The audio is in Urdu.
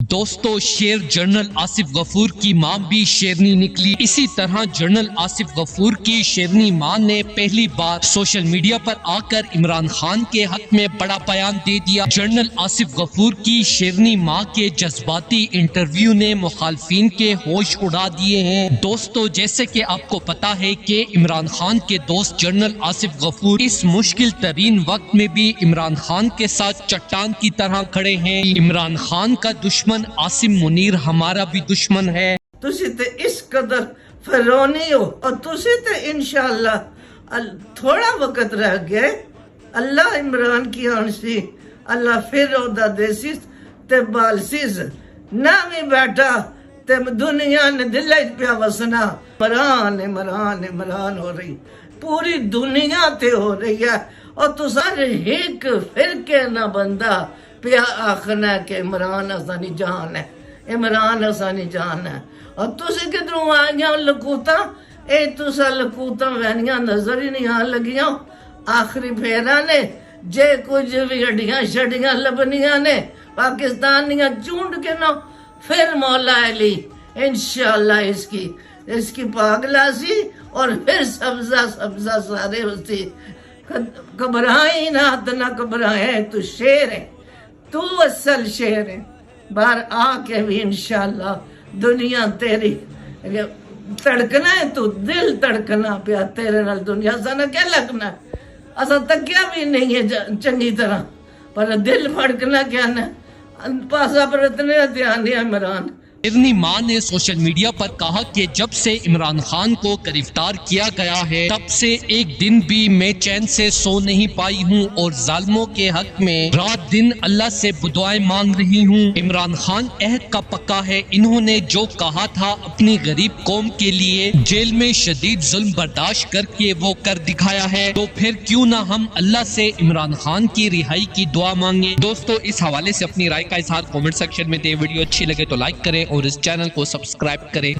دوستو شیر جنرل آصف غفور کی ماں بھی شیرنی نکلی۔ اسی طرح جنرل آصف غفور کی شیرنی ماں نے پہلی بار سوشل میڈیا پر آ کر عمران خان کے حق میں بڑا بیان دے دیا۔ جنرل آصف غفور کی شیرنی ماں کے جذباتی انٹرویو نے مخالفین کے ہوش اڑا دیے ہیں۔ دوستو جیسے کہ آپ کو پتا ہے کہ عمران خان کے دوست جنرل آصف غفور اس مشکل ترین وقت میں بھی عمران خان کے ساتھ چٹان کی طرح کھڑے ہیں۔ عمران خان کا دشمن عاصم منیر ہمارا بھی دشمن ہے۔ تسی تے اس قدر فرونی ہو اور تسی تے انشاءاللہ تھوڑا وقت رہ گئے، اللہ عمران کی آنسی اللہ پھر عہدہ دیسیس تے بالسیس نہ بھی بیٹھا تے دنیا نے دلچ پیا وسنا۔ عمران ہو رہی پوری دنیا تے ہو رہی ہے اور تو سارے ایک فرقے نہ بندہ پیا آخنا ہے کہ عمران اسانی جان ہے، عمران اسانی جان ہے۔ اور تسی کدھروں آئیاں لکوتاں، اے تسا لکوتاں وینیاں نظر ہی نہیں آن لگیاں۔ آخری پھیرا نے جے کچھ بھی ہڈیاں شڈیاں لبنیاں نے پاکستانیاں چونڈ کے نہ پھر مولا علی انشاءاللہ اس کی پاگلاسی اور پھر سبزہ سارے ہوتی۔ گھبرائیں نہ گھبرائیں، تو شیر ہے، تو اصل شیر ہے۔ باہر آ کے بھی انشاءاللہ دنیا تیری تڑکنا ہے، تو دل تڑکنا پیا تیرے نال دنیا سانا کیا لگنا ہے۔ اسا تکیا بھی نہیں ہے چنگی طرح پر دل پھڑکنا کیا نا پاسا پر اتنے دھیان دیا عمران۔ شیرنی ماں نے سوشل میڈیا پر کہا کہ جب سے عمران خان کو گرفتار کیا گیا ہے تب سے ایک دن بھی میں چین سے سو نہیں پائی ہوں اور ظالموں کے حق میں رات دن اللہ سے دعائیں مانگ رہی ہوں۔ عمران خان عہد کا پکا ہے، انہوں نے جو کہا تھا اپنی غریب قوم کے لیے جیل میں شدید ظلم برداشت کر کے وہ کر دکھایا ہے، تو پھر کیوں نہ ہم اللہ سے عمران خان کی رہائی کی دعا مانگیں۔ دوستو اس حوالے سے اپنی رائے کا اظہار کامنٹ سیکشن میں دیں۔ ویڈیو اچھی لگے تو لائک کریں اور اس چینل کو سبسکرائب کریں۔